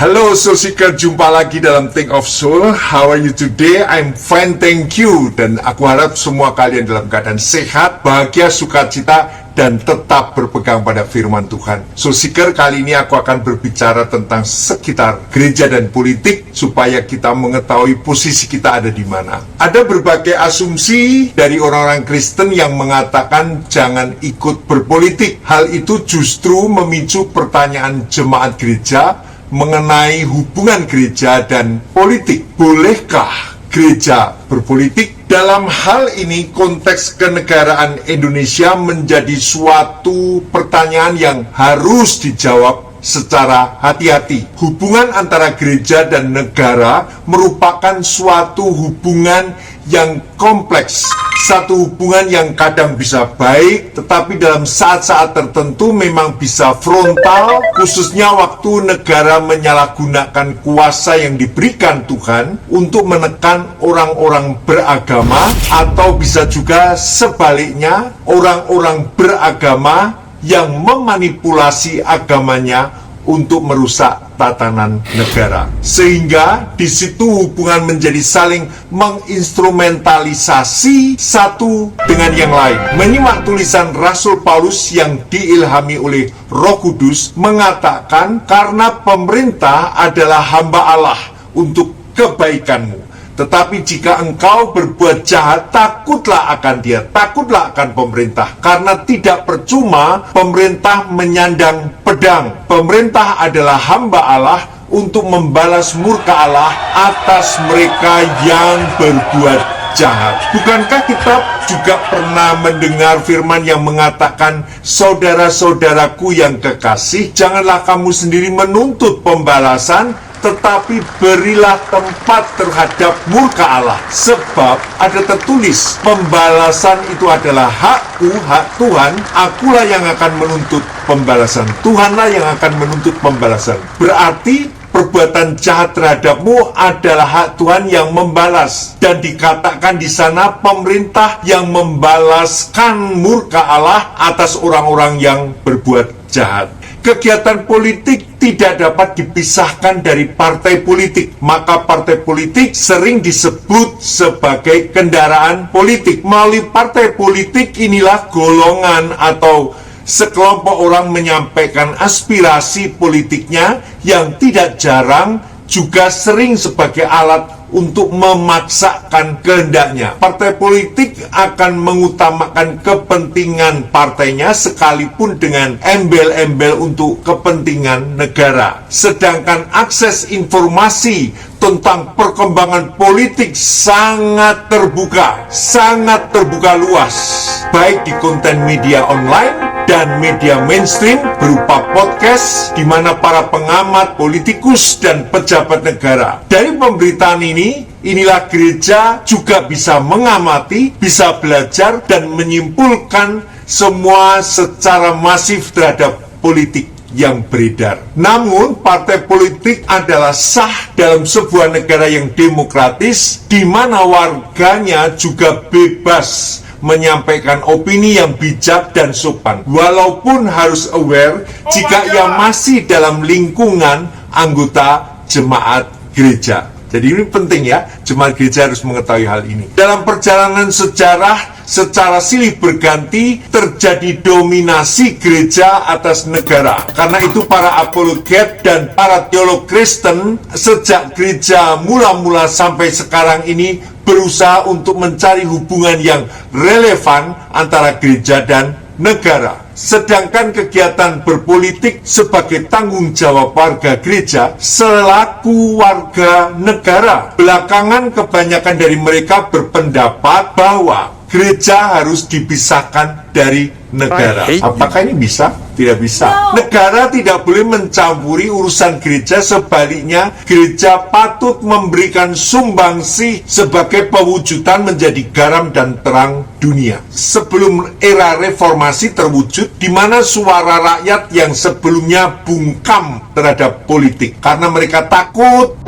Halo Soul Seeker, jumpa lagi dalam Think of Soul. How are you today? I'm fine, thank you. Dan aku harap semua kalian dalam keadaan sehat, bahagia, sukacita, dan tetap berpegang pada firman Tuhan. Soul Seeker, kali ini aku akan berbicara tentang sekitar gereja dan politik, supaya kita mengetahui posisi kita ada di mana. Ada berbagai asumsi dari orang-orang Kristen yang mengatakan jangan ikut berpolitik. Hal itu justru memicu pertanyaan jemaat gereja mengenai hubungan gereja dan politik. Bolehkah gereja berpolitik? Dalam hal ini, konteks kenegaraan Indonesia menjadi suatu pertanyaan yang harus dijawab secara hati-hati. Hubungan antara gereja dan negara merupakan suatu hubungan yang kompleks, satu hubungan yang kadang bisa baik, tetapi dalam saat-saat tertentu memang bisa frontal, khususnya waktu negara menyalahgunakan kuasa yang diberikan Tuhan untuk menekan orang-orang beragama, atau bisa juga sebaliknya, orang-orang beragama yang memanipulasi agamanya untuk merusak tatanan negara. Sehingga di situ hubungan menjadi saling menginstrumentalisasi satu dengan yang lain. Menyimak tulisan Rasul Paulus yang diilhami oleh Roh Kudus mengatakan, karena pemerintah adalah hamba Allah untuk kebaikanmu. Tetapi jika engkau berbuat jahat, takutlah akan dia, takutlah akan pemerintah. Karena tidak percuma pemerintah menyandang pedang. Pemerintah adalah hamba Allah untuk membalas murka Allah atas mereka yang berbuat jahat. Bukankah kita juga pernah mendengar firman yang mengatakan, saudara-saudaraku yang kekasih, janganlah kamu sendiri menuntut pembalasan, tetapi berilah tempat terhadap murka Allah. Sebab ada tertulis, pembalasan itu adalah hakku, hak Tuhan, akulah yang akan menuntut pembalasan. Tuhanlah yang akan menuntut pembalasan. Berarti perbuatan jahat terhadapmu adalah hak Tuhan yang membalas. Dan dikatakan di sana pemerintah yang membalaskan murka Allah atas orang-orang yang berbuat jahat. Kegiatan politik tidak dapat dipisahkan dari partai politik. Maka partai politik sering disebut sebagai kendaraan politik. Melalui partai politik inilah golongan atau sekelompok orang menyampaikan aspirasi politiknya yang tidak jarang juga sering sebagai alat untuk memaksakan kehendaknya. Partai politik akan mengutamakan kepentingan partainya sekalipun dengan embel-embel untuk kepentingan negara. Sedangkan akses informasi tentang perkembangan politik sangat terbuka luas, baik di konten media online dan media mainstream berupa podcast, di mana para pengamat, politikus, dan pejabat negara. Dari pemberitaan inilah gereja juga bisa mengamati, bisa belajar, dan menyimpulkan semua secara masif terhadap politik yang beredar. Namun, partai politik adalah sah dalam sebuah negara yang demokratis, di mana warganya juga bebas menyampaikan opini yang bijak dan sopan, walaupun harus aware jika ia masih dalam lingkungan anggota jemaat gereja. Jadi ini penting ya, jemaat gereja harus mengetahui hal ini. Dalam perjalanan sejarah, secara silih berganti terjadi dominasi gereja atas negara. Karena itu para apologet dan para teolog Kristen sejak gereja mula-mula sampai sekarang ini berusaha untuk mencari hubungan yang relevan antara gereja dan negara. Sedangkan kegiatan berpolitik sebagai tanggung jawab warga gereja selaku warga negara. Belakangan kebanyakan dari mereka berpendapat bahwa gereja harus dipisahkan dari negara. Apakah ini bisa? Tidak bisa. Negara tidak boleh mencampuri urusan gereja. Sebaliknya, gereja patut memberikan sumbangsi sebagai pewujudan menjadi garam dan terang dunia. Sebelum era reformasi terwujud, di mana suara rakyat yang sebelumnya bungkam terhadap politik karena mereka takut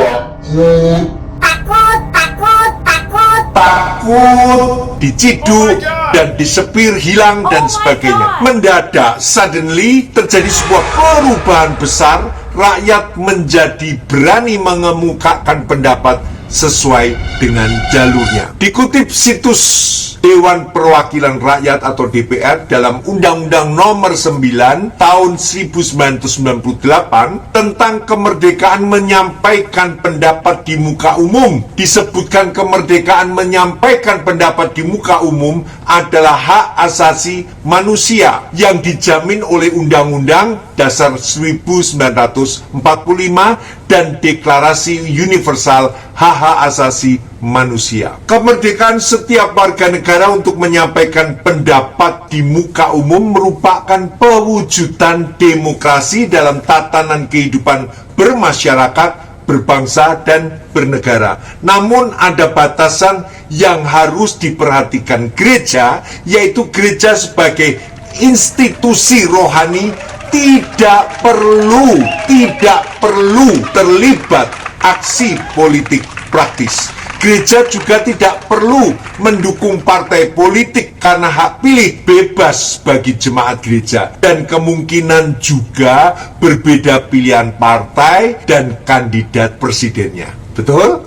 takut, diciduk, dan disepir hilang dan sebagainya. Mendadak, suddenly terjadi sebuah perubahan besar. Rakyat menjadi berani mengemukakan pendapat sesuai dengan jalurnya. Dikutip situs Dewan Perwakilan Rakyat atau DPR dalam Undang-Undang Nomor 9 Tahun 1998 tentang kemerdekaan menyampaikan pendapat di muka umum, disebutkan kemerdekaan menyampaikan pendapat di muka umum adalah hak asasi manusia yang dijamin oleh Undang-Undang Dasar 1945 dan Deklarasi Universal Hak-Hak Asasi Manusia. Kemerdekaan setiap warga negara untuk menyampaikan pendapat di muka umum merupakan pewujudan demokrasi dalam tatanan kehidupan bermasyarakat, berbangsa, dan bernegara. Namun ada batasan yang harus diperhatikan gereja, yaitu gereja sebagai institusi rohani tidak perlu terlibat aksi politik praktis. Gereja juga tidak perlu mendukung partai politik karena hak pilih bebas bagi jemaat gereja, dan kemungkinan juga berbeda pilihan partai dan kandidat presidennya. Betul?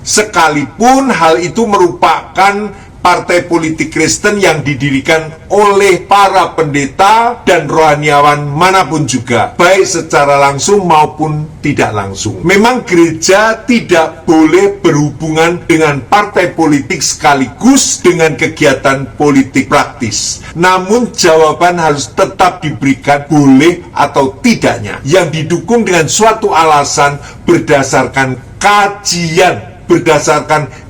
Sekalipun hal itu merupakan partai politik Kristen yang didirikan oleh para pendeta dan rohaniawan manapun juga, baik secara langsung maupun tidak langsung. Memang gereja tidak boleh berhubungan dengan partai politik sekaligus dengan kegiatan politik praktis. Namun jawaban harus tetap diberikan boleh atau tidaknya, yang didukung dengan suatu alasan berdasarkan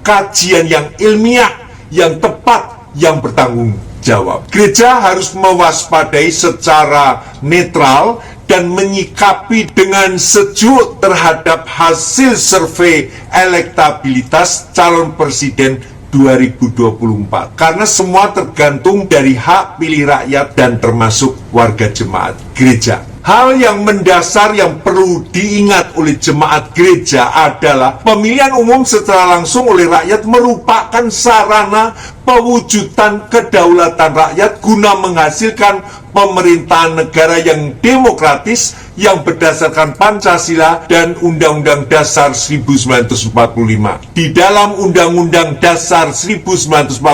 kajian yang ilmiah, yang tepat, yang bertanggung jawab. Gereja harus mewaspadai secara netral dan menyikapi dengan sejuk terhadap hasil survei elektabilitas calon presiden 2024. Karena semua tergantung dari hak pilih rakyat dan termasuk warga jemaat gereja. Hal yang mendasar yang perlu diingat oleh jemaat gereja adalah pemilihan umum secara langsung oleh rakyat merupakan sarana pewujudan kedaulatan rakyat guna menghasilkan pemerintahan negara yang demokratis yang berdasarkan Pancasila dan Undang-Undang Dasar 1945. Di dalam Undang-Undang Dasar 1945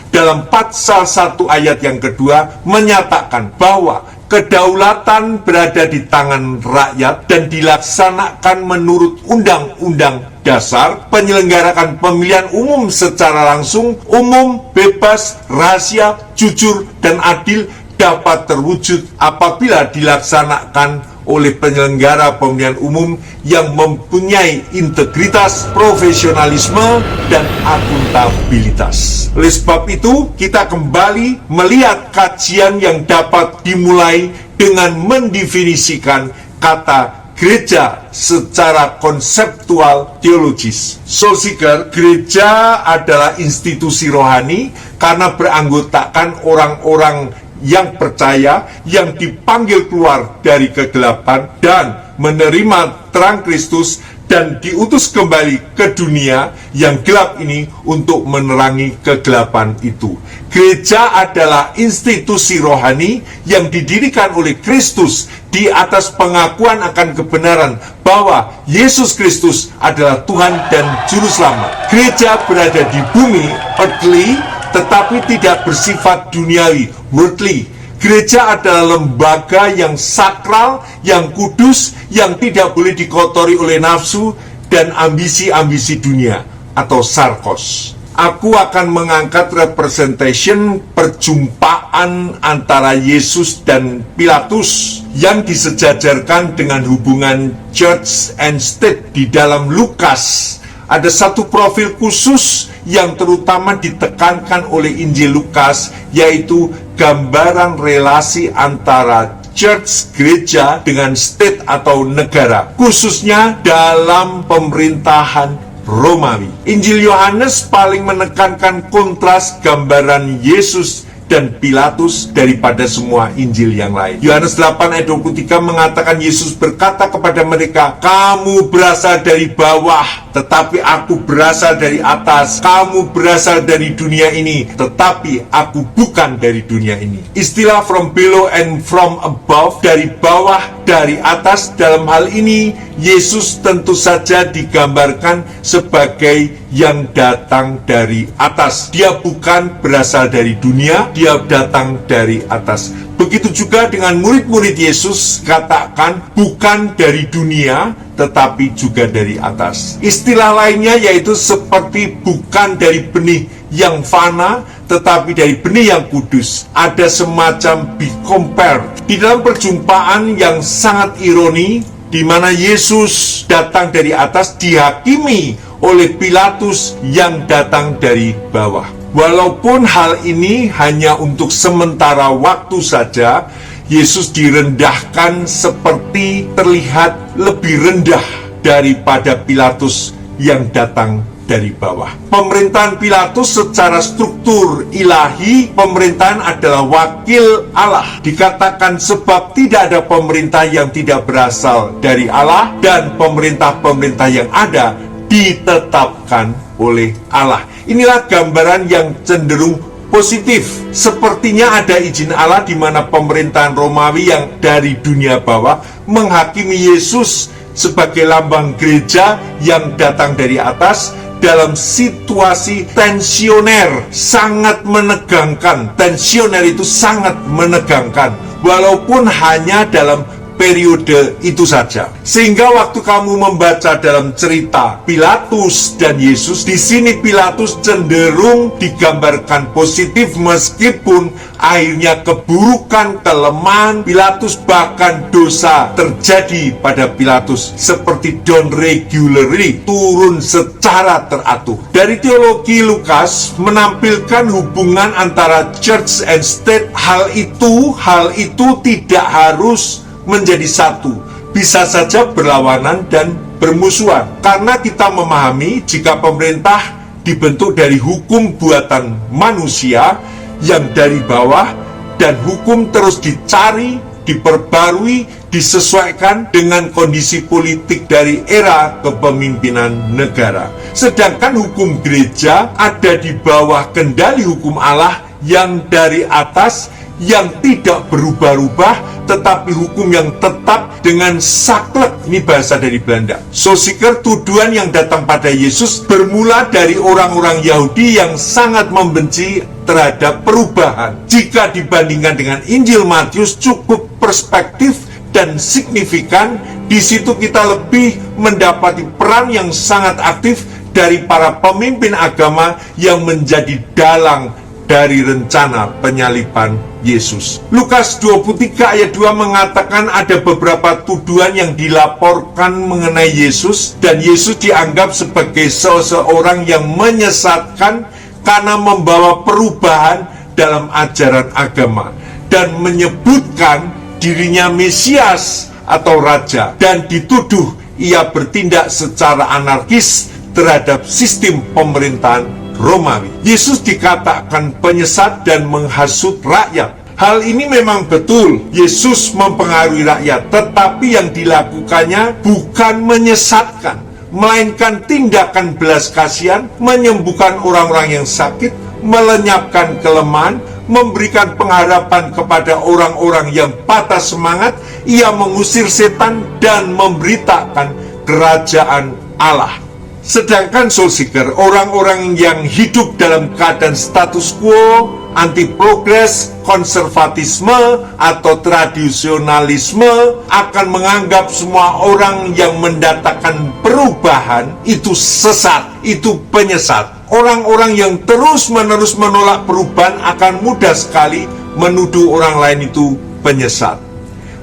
dalam pasal 1 ayat yang kedua menyatakan bahwa kedaulatan berada di tangan rakyat dan dilaksanakan menurut Undang-Undang Dasar. Penyelenggarakan pemilihan umum secara langsung, umum, bebas, rahasia, jujur, dan adil dapat terwujud apabila dilaksanakan oleh penyelenggara pemilihan umum yang mempunyai integritas, profesionalisme, dan akuntabilitas. Oleh sebab itu, kita kembali melihat kajian yang dapat dimulai dengan mendefinisikan kata gereja secara konseptual teologis. Sulciger, gereja adalah institusi rohani karena beranggotakan orang-orang yang percaya, yang dipanggil keluar dari kegelapan dan menerima terang Kristus dan diutus kembali ke dunia yang gelap ini untuk menerangi kegelapan itu. Gereja adalah institusi rohani yang didirikan oleh Kristus di atas pengakuan akan kebenaran bahwa Yesus Kristus adalah Tuhan dan Juru Selamat. Gereja berada di bumi, earthly, tetapi tidak bersifat duniawi, worldly. Gereja adalah lembaga yang sakral, yang kudus, yang tidak boleh dikotori oleh nafsu dan ambisi-ambisi dunia atau sarkos. Aku akan mengangkat representation perjumpaan antara Yesus dan Pilatus yang disejajarkan dengan hubungan church and state di dalam Lukas. Ada satu profil khusus yang terutama ditekankan oleh Injil Lukas, yaitu gambaran relasi antara church, gereja, dengan state atau negara, khususnya dalam pemerintahan Romawi. Injil Yohanes paling menekankan kontras gambaran Yesus dan Pilatus daripada semua Injil yang lain. Yohanes 8 ayat 23 mengatakan Yesus berkata kepada mereka, "Kamu berasal dari bawah, tetapi aku berasal dari atas. Kamu berasal dari dunia ini, tetapi aku bukan dari dunia ini." Istilah from below and from above, dari bawah, dari atas, dalam hal ini Yesus tentu saja digambarkan sebagai yang datang dari atas. Dia bukan berasal dari dunia, dia datang dari atas. Begitu juga dengan murid-murid Yesus, katakan bukan dari dunia, tetapi juga dari atas. Istilah lainnya yaitu seperti bukan dari benih yang fana, tetapi dari benih yang kudus. Ada semacam be compared. Di dalam perjumpaan yang sangat ironi, di mana Yesus datang dari atas, dihakimi oleh Pilatus yang datang dari bawah. Walaupun hal ini hanya untuk sementara waktu saja, Yesus direndahkan seperti terlihat lebih rendah daripada Pilatus yang datang dari bawah. Pemerintahan Pilatus secara struktur ilahi, pemerintahan adalah wakil Allah. Dikatakan sebab tidak ada pemerintah yang tidak berasal dari Allah, dan pemerintah-pemerintah yang ada ditetapkan oleh Allah. Inilah gambaran yang cenderung positif. Sepertinya ada izin Allah di mana pemerintahan Romawi yang dari dunia bawah menghakimi Yesus sebagai lambang gereja yang datang dari atas dalam situasi tensioner, sangat menegangkan. Tensioner itu sangat menegangkan, walaupun hanya dalam periode itu saja. Sehingga waktu kamu membaca dalam cerita Pilatus dan Yesus, di sini Pilatus cenderung digambarkan positif meskipun akhirnya keburukan, kelemahan Pilatus, bahkan dosa terjadi pada Pilatus seperti done regularly, turun secara teratur. Dari teologi Lukas menampilkan hubungan antara church and state. Hal itu tidak harus menjadi satu, bisa saja berlawanan dan bermusuhan. Karena kita memahami jika pemerintah dibentuk dari hukum buatan manusia yang dari bawah, dan hukum terus dicari, diperbarui, disesuaikan dengan kondisi politik dari era kepemimpinan negara. Sedangkan hukum gereja ada di bawah kendali hukum Allah yang dari atas, yang tidak berubah-ubah, tetapi hukum yang tetap dengan saklek. Ini bahasa dari Belanda. Saussure, tuduhan yang datang pada Yesus bermula dari orang-orang Yahudi yang sangat membenci terhadap perubahan. Jika dibandingkan dengan Injil Matius, cukup perspektif dan signifikan. Di situ kita lebih mendapati peran yang sangat aktif dari para pemimpin agama yang menjadi dalang dari rencana penyaliban Yesus. Lukas 23 ayat 2 mengatakan ada beberapa tuduhan yang dilaporkan mengenai Yesus, dan Yesus dianggap sebagai seseorang yang menyesatkan karena membawa perubahan dalam ajaran agama dan menyebutkan dirinya Mesias atau Raja, dan dituduh ia bertindak secara anarkis terhadap sistem pemerintahan Romawi. Yesus dikatakan penyesat dan menghasut rakyat. Hal ini memang betul, Yesus mempengaruhi rakyat, tetapi yang dilakukannya bukan menyesatkan, melainkan tindakan belas kasihan, menyembuhkan orang-orang yang sakit, melenyapkan kelemahan, memberikan pengharapan kepada orang-orang yang patah semangat. Ia mengusir setan dan memberitakan kerajaan Allah. Sedangkan Saussure, orang-orang yang hidup dalam keadaan status quo, anti progres, konservatisme, atau tradisionalisme akan menganggap semua orang yang mendatangkan perubahan itu sesat, itu penyesat. Orang-orang yang terus-menerus menolak perubahan akan mudah sekali menuduh orang lain itu penyesat.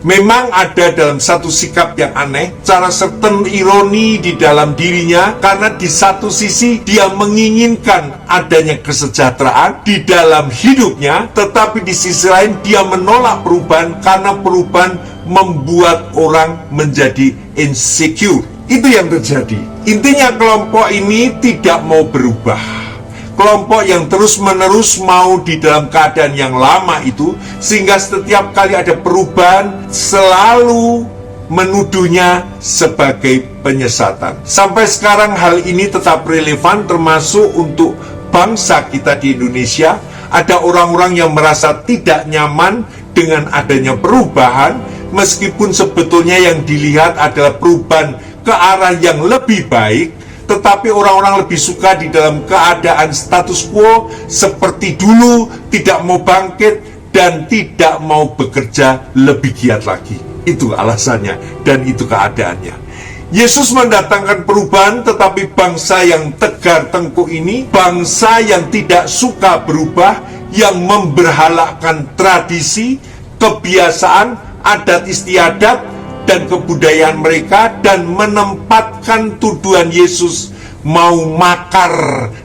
Memang ada dalam satu sikap yang aneh, cara certain ironi di dalam dirinya, karena di satu sisi dia menginginkan adanya kesejahteraan di dalam hidupnya, tetapi di sisi lain dia menolak perubahan karena perubahan membuat orang menjadi insecure. Itu yang terjadi. Intinya kelompok ini tidak mau berubah. kelompok yang terus-menerus mau di dalam keadaan yang lama itu, sehingga setiap kali ada perubahan selalu menuduhnya sebagai penyesatan. Sampai sekarang hal ini tetap relevan, termasuk untuk bangsa kita di Indonesia. Ada orang-orang yang merasa tidak nyaman dengan adanya perubahan, meskipun sebetulnya yang dilihat adalah perubahan ke arah yang lebih baik, tetapi orang-orang lebih suka di dalam keadaan status quo seperti dulu, tidak mau bangkit dan tidak mau bekerja lebih giat lagi. Itu alasannya dan itu keadaannya. Yesus mendatangkan perubahan, tetapi bangsa yang tegar tengkuk ini, bangsa yang tidak suka berubah, yang memberhalakan tradisi, kebiasaan, adat istiadat, dan kebudayaan mereka, dan menempatkan tuduhan Yesus mau makar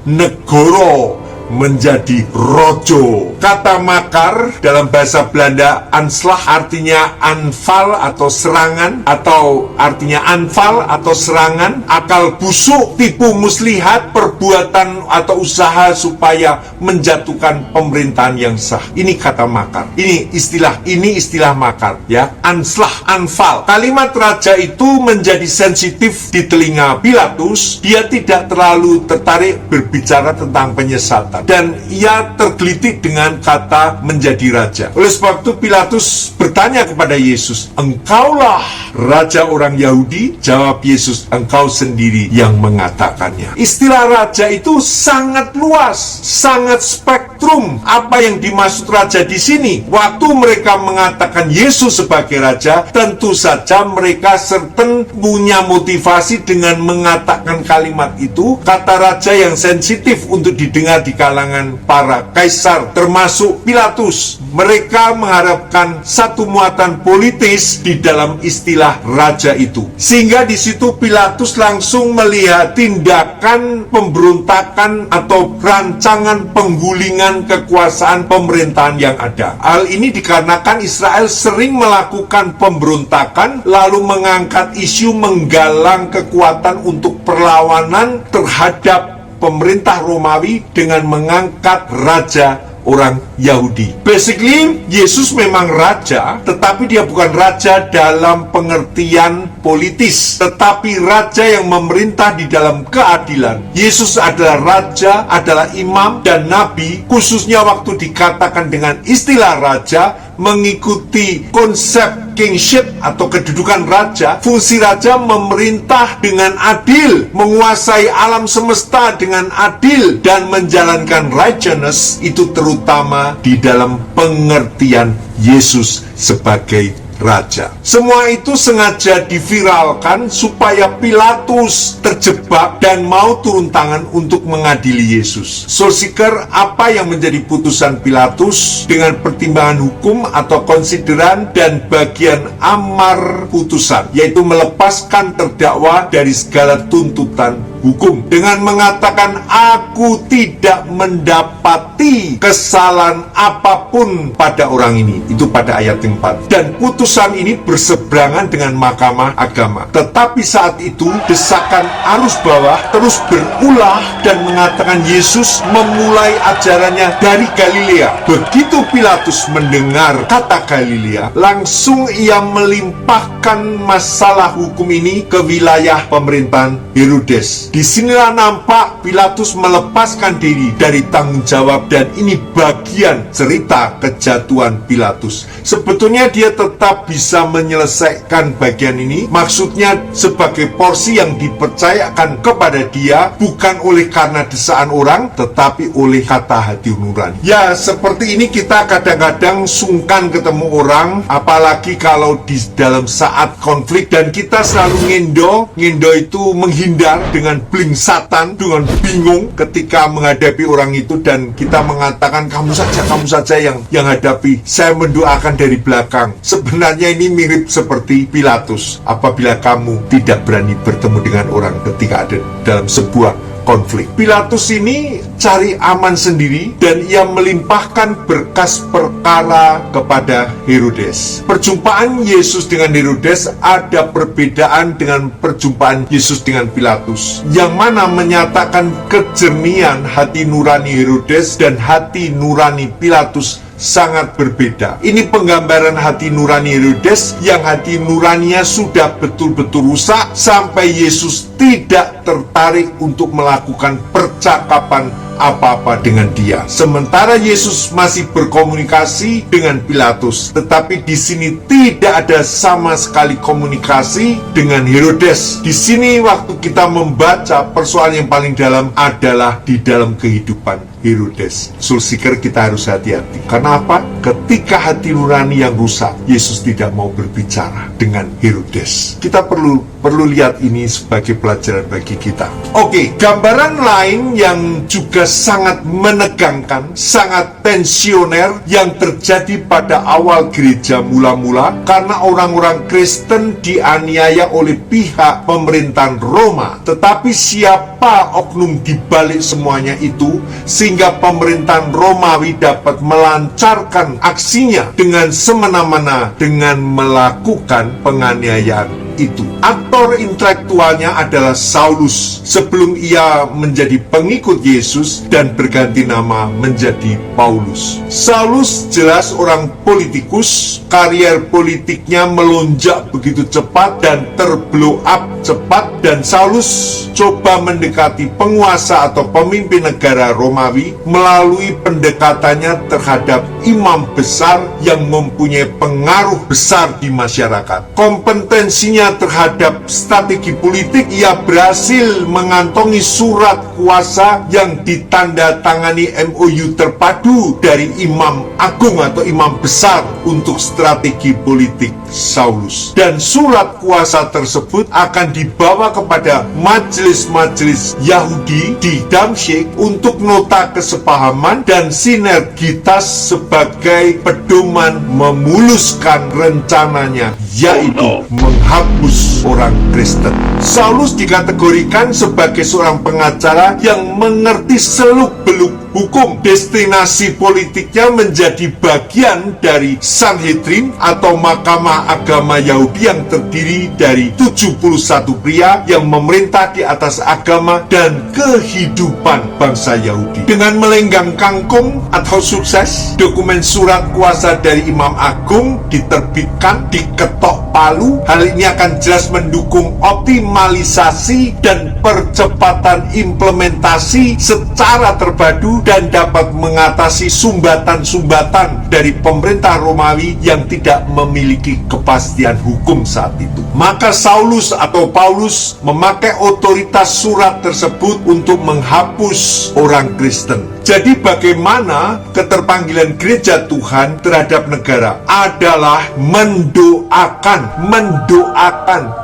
negoro menjadi rojo. Kata makar dalam bahasa Belanda anslah artinya anval atau serangan, atau artinya anval atau serangan, akal busuk, tipu muslihat, perbuatan atau usaha supaya menjatuhkan pemerintahan yang sah. Ini kata makar. Ini istilah makar ya. Anslah, anval. Kalimat raja itu menjadi sensitif di telinga Pilatus. Dia tidak terlalu tertarik berbicara tentang penyesatan, dan ia tergelitik dengan kata menjadi raja. Oleh sebab itu Pilatus bertanya kepada Yesus, "Engkaulah raja orang Yahudi?" Jawab Yesus, "Engkau sendiri yang mengatakannya." Istilah raja itu sangat luas, sangat spektrum. Apa yang dimaksud raja di sini? Waktu mereka mengatakan Yesus sebagai raja, tentu saja mereka certain punya motivasi dengan mengatakan kalimat itu. Kata raja yang sensitif untuk didengar di kalangan para kaisar, termasuk Pilatus. Mereka mengharapkan satu muatan politis di dalam istilah raja itu, sehingga di situ Pilatus langsung melihat tindakan pemberontakan atau rancangan penggulingan kekuasaan pemerintahan yang ada. Hal ini dikarenakan Israel sering melakukan pemberontakan, lalu mengangkat isu menggalang kekuatan untuk perlawanan terhadap pemerintah Romawi dengan mengangkat raja orang Yahudi. Basically, Yesus memang raja, tetapi dia bukan raja dalam pengertian politis, tetapi raja yang memerintah di dalam keadilan. Yesus adalah raja, adalah imam dan nabi, khususnya waktu dikatakan dengan istilah raja, mengikuti konsep kingship atau kedudukan raja. Fungsi raja memerintah dengan adil, menguasai alam semesta dengan adil, dan menjalankan righteousness, itu terutama di dalam pengertian Yesus sebagai raja. Semua itu sengaja diviralkan supaya Pilatus terjebak dan mau turun tangan untuk mengadili Yesus. Soul-seeker, apa yang menjadi putusan Pilatus dengan pertimbangan hukum atau konsideran dan bagian amar putusan, yaitu melepaskan terdakwa dari segala tuntutan hukum dengan mengatakan, "Aku tidak mendapati kesalahan apapun pada orang ini." Itu pada ayat yang 4. Dan putusan ini berseberangan dengan Mahkamah Agama. Tetapi saat itu desakan arus bawah terus berulah dan mengatakan Yesus memulai ajarannya dari Galilea. Begitu Pilatus mendengar kata Galilea, langsung ia melimpahkan masalah hukum ini ke wilayah pemerintahan Herodes. Disinilah nampak Pilatus melepaskan diri dari tanggung jawab, dan ini bagian cerita kejatuhan Pilatus. Sebetulnya dia tetap bisa menyelesaikan bagian ini, maksudnya sebagai porsi yang dipercayakan kepada dia, bukan oleh karena desaan orang, tetapi oleh kata hati nurani. Ya, seperti ini kita kadang-kadang sungkan ketemu orang, apalagi kalau di dalam saat konflik, dan kita selalu ngendo itu menghindar dengan blingsatan, dengan bingung ketika menghadapi orang itu, dan kita mengatakan kamu saja yang hadapi, saya mendoakan dari belakang. Sebenarnya ini mirip seperti Pilatus. Apabila kamu tidak berani bertemu dengan orang ketika ada dalam sebuah konflik. Pilatus ini cari aman sendiri dan ia melimpahkan berkas perkara kepada Herodes. Perjumpaan Yesus dengan Herodes ada perbedaan dengan perjumpaan Yesus dengan Pilatus, yang mana menyatakan kejernihan hati nurani Herodes dan hati nurani Pilatus sangat berbeda. Ini penggambaran hati nurani Herodes yang hati nuraninya sudah betul-betul rusak sampai Yesus tidak tertarik untuk melakukan percakapan apa-apa dengan dia. Sementara Yesus masih berkomunikasi dengan Pilatus, tetapi di sini tidak ada sama sekali komunikasi dengan Herodes. Di sini waktu kita membaca, persoalan yang paling dalam adalah di dalam kehidupan Herodes. Sulsiker, kita harus hati-hati. Karena apa? Ketika hati nurani yang rusak, Yesus tidak mau berbicara dengan Herodes. Kita perlu lihat ini sebagai pelajaran bagi kita. Oke, gambaran lain yang juga sangat menegangkan, sangat tensioner yang terjadi pada awal gereja mula-mula karena orang-orang Kristen dianiaya oleh pihak pemerintahan Roma. Tetapi siapa oknum di balik semuanya itu sehingga pemerintahan Romawi dapat melancarkan aksinya dengan semena-mena dengan melakukan penganiayaan itu. Aktor intelektualnya adalah Saulus sebelum ia menjadi pengikut Yesus dan berganti nama menjadi Paulus. Saulus jelas orang politikus, karier politiknya melonjak begitu cepat dan terblow up cepat, dan Saulus coba mendekati penguasa atau pemimpin negara Romawi melalui pendekatannya terhadap imam besar yang mempunyai pengaruh besar di masyarakat. Kompetensinya terhadap strategi politik, ia berhasil mengantongi surat kuasa yang ditandatangani MOU terpadu dari imam agung atau imam besar untuk strategi politik Saulus. Dan surat kuasa tersebut akan dibawa kepada majelis-majelis Yahudi di Damsyik untuk nota kesepahaman dan sinergitas sebagai pedoman memuluskan rencananya, yaitu menghapus orang Kristen. Saulus dikategorikan sebagai seorang pengacara yang mengerti seluk-beluk hukum. Destinasi politiknya menjadi bagian dari Sanhedrin atau Mahkamah Agama Yahudi yang terdiri dari 71 pria yang memerintah di atas agama dan kehidupan bangsa Yahudi. Dengan melenggang kangkung atau sukses, dokumen surat kuasa dari Imam Agung diterbitkan, diketok palu. Hal ini akan jelas mendukung optimalisasi dan percepatan implementasi secara terpadu dan dapat mengatasi sumbatan-sumbatan dari pemerintah Romawi yang tidak memiliki kepastian hukum saat itu. Maka Saulus atau Paulus memakai otoritas surat tersebut untuk menghapus orang Kristen. Jadi bagaimana keterpanggilan gereja Tuhan terhadap negara adalah mendoakan,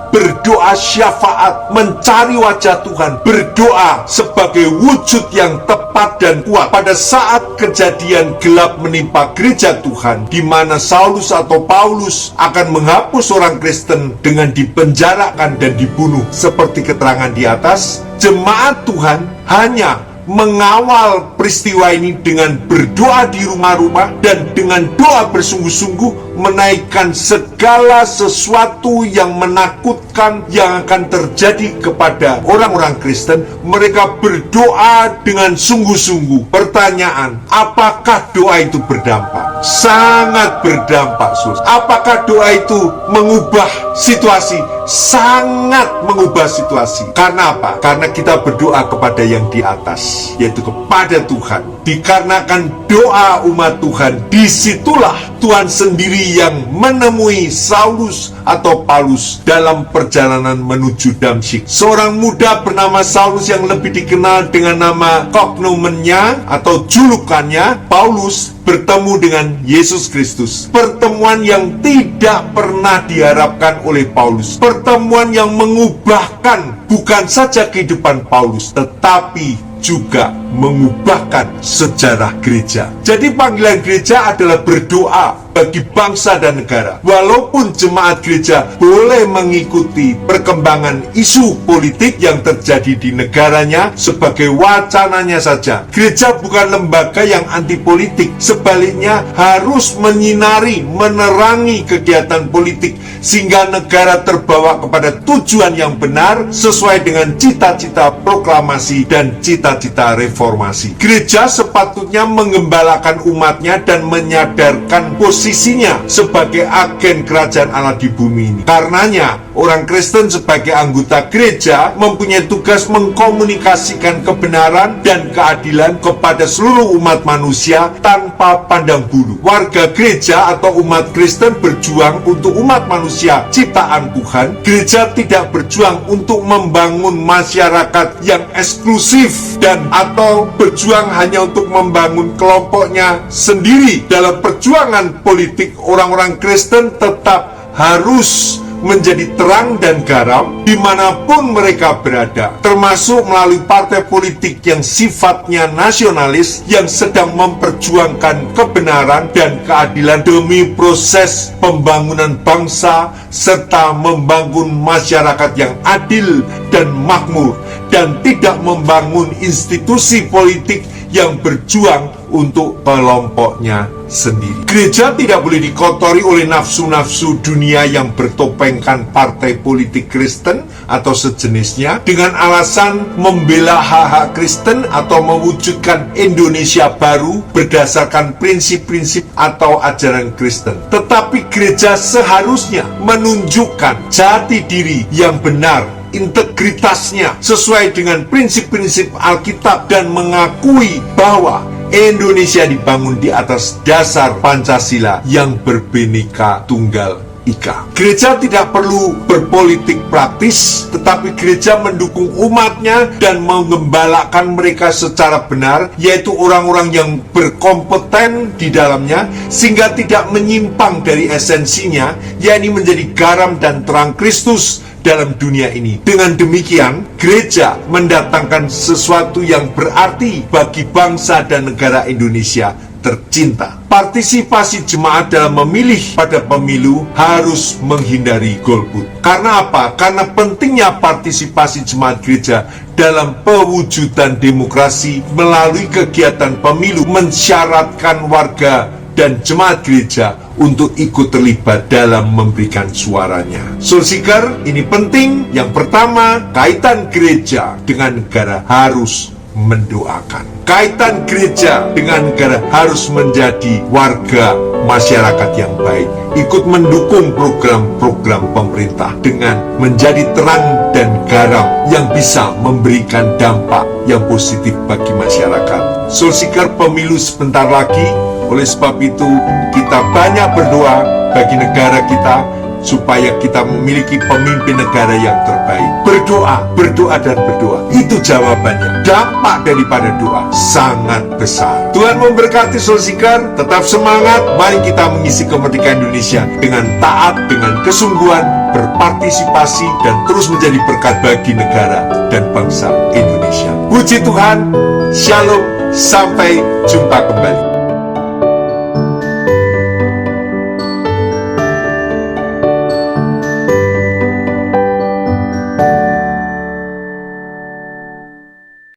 berdoa syafaat, mencari wajah Tuhan, berdoa sebagai wujud yang tepat dan kuat. Pada saat kejadian gelap menimpa gereja Tuhan, di mana Saulus atau Paulus akan menghapus orang Kristen dengan dipenjarakan dan dibunuh seperti keterangan di atas, jemaat Tuhan hanya mengawal peristiwa ini dengan berdoa di rumah-rumah dan dengan doa bersungguh-sungguh menaikkan segala sesuatu yang menakutkan yang akan terjadi kepada orang-orang Kristen. Mereka berdoa dengan sungguh-sungguh. Pertanyaan, apakah doa itu berdampak? Sangat berdampak, Sus. Apakah doa itu mengubah situasi? Sangat mengubah situasi. Karena apa? Karena kita berdoa kepada yang di atas, yaitu kepada Tuhan. Dikarenakan doa umat Tuhan, disitulah Tuhan sendiri yang menemui Saulus atau Paulus dalam perjalanan menuju Damsyik. Seorang muda bernama Saulus yang lebih dikenal dengan nama cognomennya atau julukannya Paulus bertemu dengan Yesus Kristus. Pertemuan yang tidak pernah diharapkan oleh Paulus. Pertemuan yang mengubahkan bukan saja kehidupan Paulus, tetapi juga mengubahkan sejarah gereja. Jadi panggilan gereja adalah berdoa bagi bangsa dan negara. Walaupun jemaat gereja boleh mengikuti perkembangan isu politik yang terjadi di negaranya sebagai wacananya saja, gereja bukan lembaga yang anti politik. Sebaliknya harus menyinari, menerangi kegiatan politik sehingga negara terbawa kepada tujuan yang benar sesuai dengan cita-cita proklamasi dan cita-cita reformasi. Gereja sepatutnya mengembalakan umatnya dan menyadarkan posisinya sebagai agen kerajaan Allah di bumi ini. Karenanya, orang Kristen sebagai anggota gereja mempunyai tugas mengkomunikasikan kebenaran dan keadilan kepada seluruh umat manusia tanpa pandang bulu. Warga gereja atau umat Kristen berjuang untuk umat manusia ciptaan Tuhan. Gereja tidak berjuang untuk membangun masyarakat yang eksklusif dan atau berjuang hanya untuk membangun kelompoknya sendiri. Dalam perjuangan politik, orang-orang Kristen tetap harus menjadi terang dan garam dimanapun mereka berada, termasuk melalui partai politik yang sifatnya nasionalis yang sedang memperjuangkan kebenaran dan keadilan demi proses pembangunan bangsa serta membangun masyarakat yang adil dan makmur, dan tidak membangun institusi politik yang berjuang untuk kelompoknya sendiri. Gereja tidak boleh dikotori oleh nafsu-nafsu dunia yang bertopengkan partai politik Kristen atau sejenisnya dengan alasan membela hak-hak Kristen atau mewujudkan Indonesia baru berdasarkan prinsip-prinsip atau ajaran Kristen. Tetapi gereja seharusnya menunjukkan jati diri yang benar, integritasnya sesuai dengan prinsip-prinsip Alkitab, dan mengakui bahwa Indonesia dibangun di atas dasar Pancasila yang berbhinneka tunggal ika. Gereja tidak perlu berpolitik praktis, tetapi gereja mendukung umatnya dan mengembalakan mereka secara benar, yaitu orang-orang yang berkompeten di dalamnya, sehingga tidak menyimpang dari esensinya, yakni menjadi garam dan terang Kristus dalam dunia ini. Dengan demikian, gereja mendatangkan sesuatu yang berarti bagi bangsa dan negara Indonesia tercinta. Partisipasi jemaat dalam memilih pada pemilu harus menghindari golput. Karena apa? Karena pentingnya partisipasi jemaat gereja dalam pewujudan demokrasi melalui kegiatan pemilu mensyaratkan warga dan jemaat gereja untuk ikut terlibat dalam memberikan suaranya. Soul Seeker, ini penting. Yang pertama, kaitan gereja dengan negara harus mendoakan. Kaitan gereja dengan negara harus menjadi warga masyarakat yang baik, ikut mendukung program-program pemerintah dengan menjadi terang dan garam yang bisa memberikan dampak yang positif bagi masyarakat. Soul Seeker, pemilu sebentar lagi. Oleh sebab itu, kita banyak berdoa bagi negara kita supaya kita memiliki pemimpin negara yang terbaik. Berdoa, berdoa, dan berdoa. Itu jawabannya. Dampak daripada doa sangat besar. Tuhan memberkati Soul Seeker. Tetap semangat. Mari kita mengisi kemerdekaan Indonesia dengan taat, dengan kesungguhan, berpartisipasi, dan terus menjadi berkat bagi negara dan bangsa Indonesia. Puji Tuhan. Shalom. Sampai jumpa kembali.